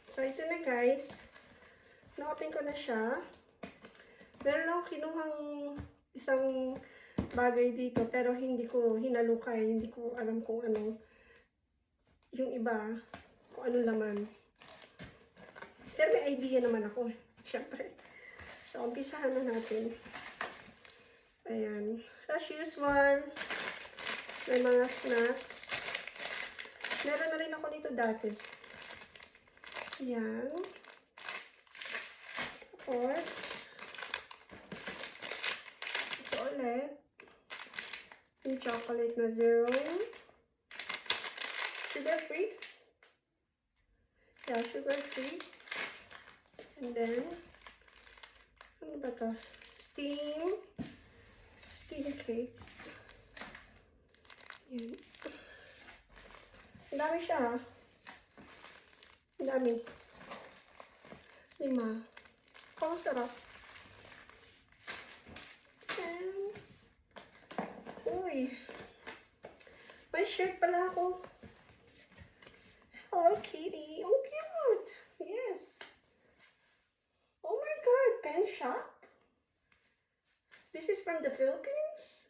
So, ito na guys. Na-open ko na siya. Meron lang kinuhang isang bagay dito, pero hindi ko hinalukay. Hindi ko alam kung ano. Yung iba, kung ano laman. Pero may idea naman ako. Siyempre. So, umpisahan na natin. Ayan. As usual, may mga snacks. Meron na rin ako nito dati. Ayan. Tapos, ito ulit. Yung chocolate na zero. Sugar free. Yeah, sugar free. And then, ano ba to? Steam cake. Yan. Ang dami siya, ha? Ang dami. 5. Ang sarap. And, uy. May shirt pala ako. Hello, Kitty. Oh, cute. Yes. Oh my God, pen shop. This is from the Philippines?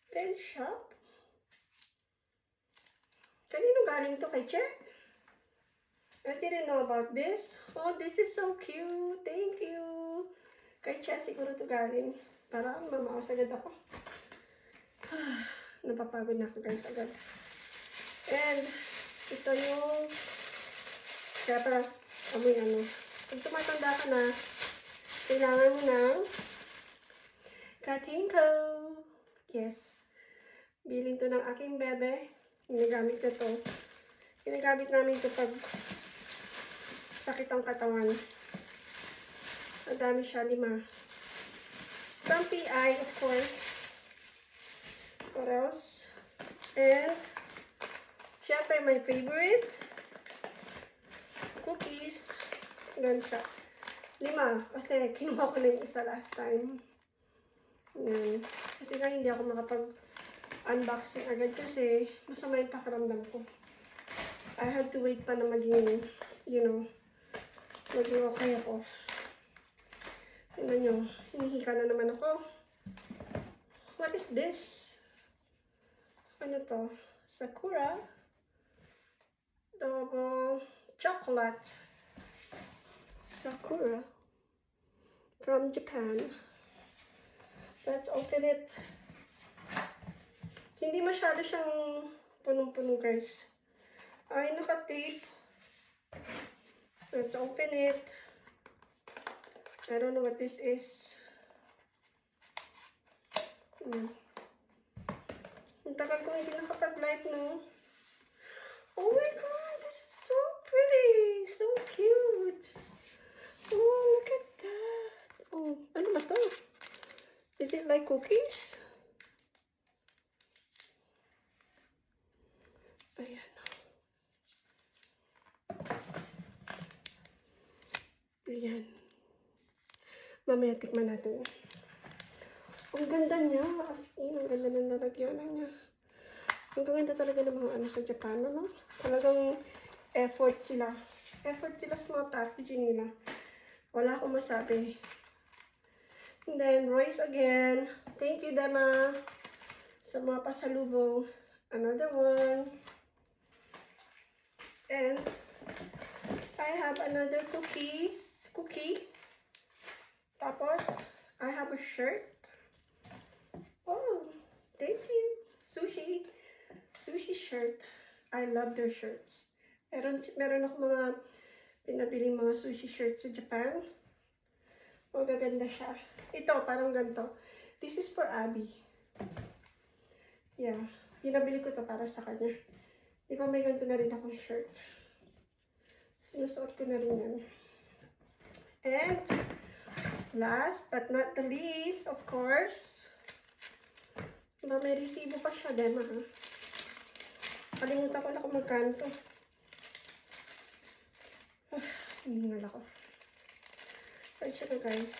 Pen shop? Kanino galing to, kay Che? I didn't know about this. Oh, this is so cute. Thank you. Kay Che siguro to galing. Parang mamaos agad ako. Napapagod na ako guys agad. And, ito yung kaya para amoy ano. Pag tumatanda ka na, kailangan mo ng Katinko. Yes. Biling to ng aking bebe. Ginagamit ko to. Ginagamit namin to pag sakit ang katawan. Ang dami siya, 5. Some PI, of course. What else? And, syempre, my favorite. Cookies. Ganun siya. 5. Kasi kinuha ko na yung isa last time. Yan. Kasi nga hindi ako makapag-unboxing agad kasi masama yung pakiramdam ko. I have to wait pa na maging, you know, maging okay ako. Tingnan nyo, hinihika na naman ako. What is this? Ano to? Sakura. Double chocolate. Sakura. From Japan. Let's open it. Hindi masyado siyang punong-puno guys. Ay, naka-tape. Let's open it. I don't know what this is. Ang tagal ko hindi nakapag-live, no? Oh my God, this is so pretty. So cute. Oh, look at that. Oh, ano ba to? Is it like cookies? Ayan. Ayan. Mamaya tikman natin. Ang ganda niya. As in, ang ganda ng lalagyanan niya. Ang ganda talaga ng mga ano sa Japan, ano? Talagang effort sila. Effort sila sa mga packaging nila. Wala akong masabi. And then, Royce again. Thank you, Dema. Sa mga pasalubong. Another one. And, I have another cookie. Tapos, I have a shirt. Oh, thank you. Sushi shirt. I love their shirts. Meron ako mga pinabiling mga sushi shirts sa Japan. Magaganda siya. Ito, parang ganito. This is for Abby. Yeah. Pinabili ko to para sa kanya. Di ba may ganito na rin akong shirt. Sinusuot ko na rin yan. And, last but not the least, of course, diba may resibo pa siya, Dema, ha? Kalimutan ko na kung magkano to. Hiningal ako. So, ito na, guys.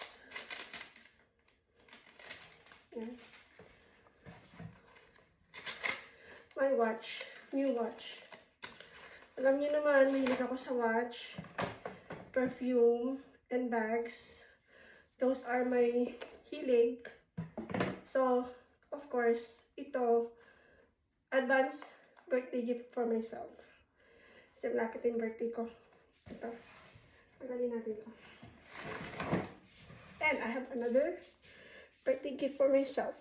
Yan. My watch. New watch. Alam niyo naman, mahilig ako sa watch, perfume, and bags. Those are my hilig. So, of course, ito, advance birthday gift for myself. Kasi malapit yung birthday ko. Ito. Tagalin natin ito. And I have another birthday gift for myself.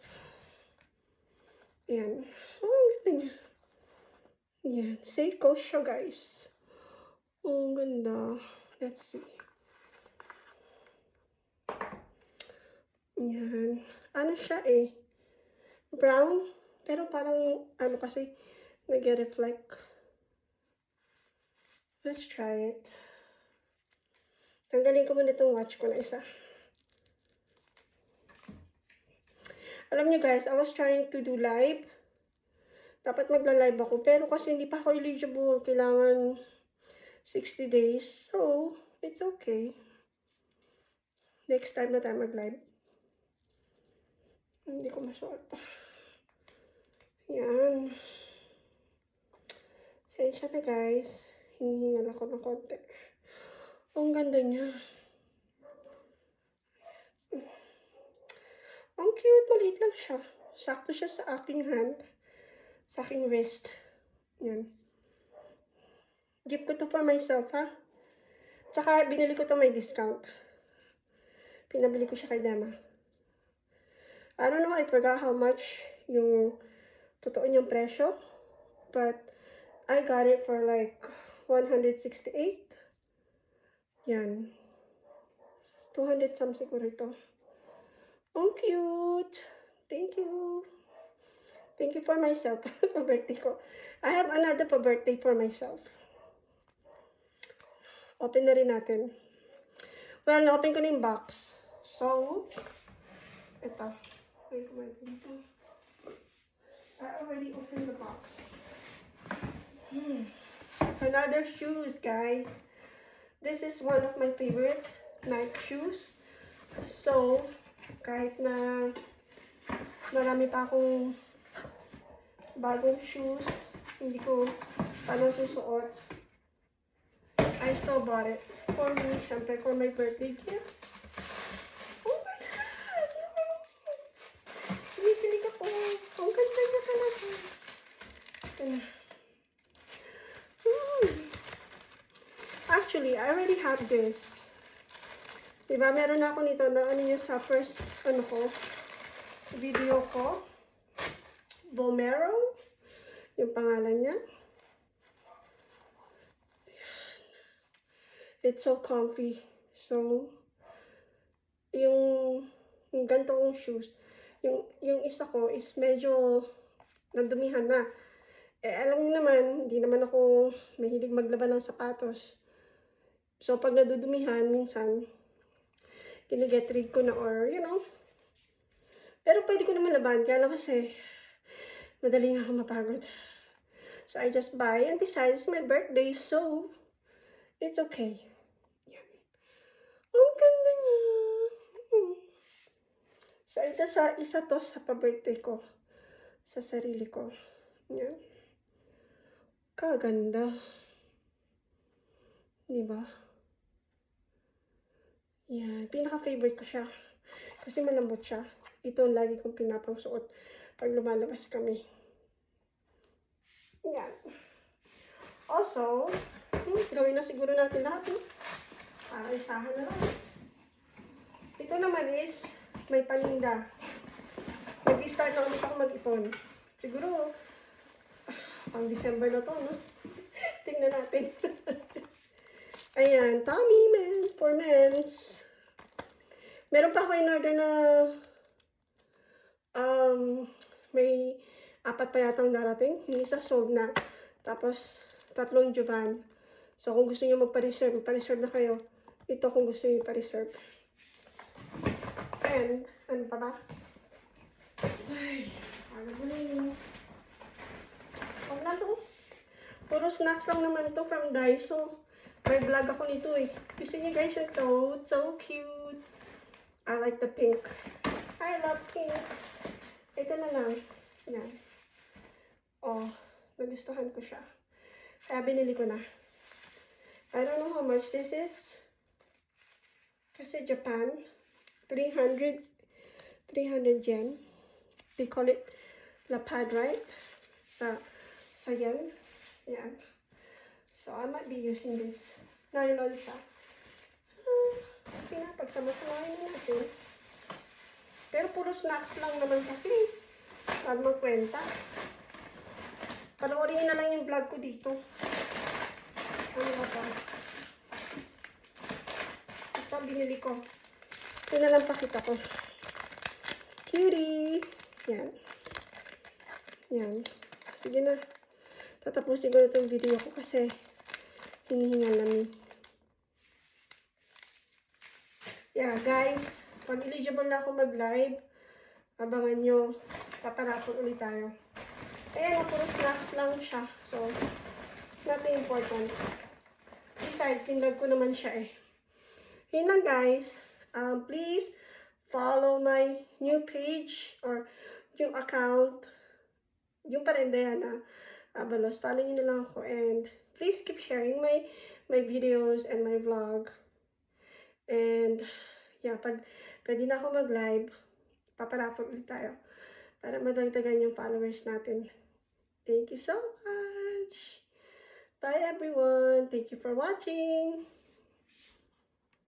Ayan. Oh, ang ganda niya. Ayan. Seiko siya, guys. Oh, ang ganda. Let's see. Ayan. Ano siya eh? Brown. Pero parang, ano kasi, nag-reflect. Let's try it. Tanggalin ko muna itong watch ko na isa. Alam niyo guys, I was trying to do live. Dapat magla-live ako. Pero kasi hindi pa ako eligible. Kailangan 60 days. So, it's okay. Next time na tayo mag-live. Hindi ko masuot pa. Yan. Sensya na guys. Hinihingal ako ng konti. Ang ganda niya. Ang cute. Maliit lang siya. Sakto siya sa aking hand. Sa aking wrist. Yan. Gift ko to for myself, ha? Tsaka, binili ko to may discount. Pinabili ko siya kay Dema. I don't know, I forgot how much yung totoo niyang presyo. But, I got it for like 168. Yan. 200 some siguro ito. Ang cute! Thank you! Thank you for myself. For birthday ko. I have another for birthday for myself. Open na rin natin. Well, na-open ko na yung box. So, ito. Wait, dito. I already opened the box. Another shoes, guys. This is one of my favorite Nike shoes. So, kahit na marami pa akong bagong shoes, hindi ko paano susuot, I still bought it. For me, syempre, for my birthday gift. Oh my God! Kinikilig ako. Ang ganda niya talaga. Actually, I already have this. Diba, meron na ako nito na ano yung sa first, video ko. Vomero. Yung pangalan niya. It's so comfy. So, yung ganito kong shoes, yung isa ko is medyo nadumihan na. Alam niyo naman, hindi naman ako mahilig maglaban ng sapatos. So, pag nadudumihan, minsan, kiniget rid ko na or, Pero pwede ko naman laban, kaya lang kasi, madali nga ako mapagod. So, I just buy, and besides, my birthday, so, it's okay. Yan. Ang ganda niya. So, isa to sa pa-birthday ko. Sa sarili ko. Yan. Kaganda. Diba? Yan. Pinaka-favorite ko siya. Kasi malambot siya. Ito ang lagi kong pinapangsuot pag lumalabas kami. Yan. Also, gawin na siguro natin lahat, no? Para isahan na lang. Ito naman is, may paninda. Mag-start na ulit ako mag-ipon. Siguro, pang December na to, no? Tingnan natin. Ayan, Tommy Men for men's. Meron pa ako in order na may 4 pa yatang darating. Yung isa sold na. Tapos, 3 Jovan. So, kung gusto niyo magpa-reserve na kayo. Ito kung gusto niyo pa-reserve. And, ano pa ba? Ay, ano ba na yun? Huwag na to. Puro snacks lang naman to from Daiso. May vlog ako nito eh. Gusto niyo guys yung tote? So cute. I like the pink. I love pink. Ito na lang. Yan. Oh, nagustuhan ko siya. Kaya binili ko na. I don't know how much this is. Kasi Japan, 300 yen. They call it lapad, right? Sa yen. Yan. So, I might be using this. Nylon siya. Sige na, pagsama-samahin na natin. Pero puro snacks lang naman kasi. Huwag magkwenta. Panoorin na lang yung vlog ko dito. Ano ba ba? Ito, binili ko. Ito na lang pakita ko. Cutie! Yan. Yan. Sige na. Tatapusin ko na itong video ko kasi hinihingal namin. Yeah, guys. Pag eligible na ako mag-live, abangan nyo. Paparapon ulit tayo. Ayan, puro snacks lang siya. So, nothing important. Besides, tinlog ko naman siya eh. Yun lang guys. Please follow my new page or yung account. Yung pa rin, Diana Abalos. Follow nyo na lang ako. And please keep sharing my videos and my vlog. And yeah, pag pwede na ako mag-live, paparaffle ulit tayo para madagdagan yung followers natin. Thank you so much. Bye everyone. Thank you for watching.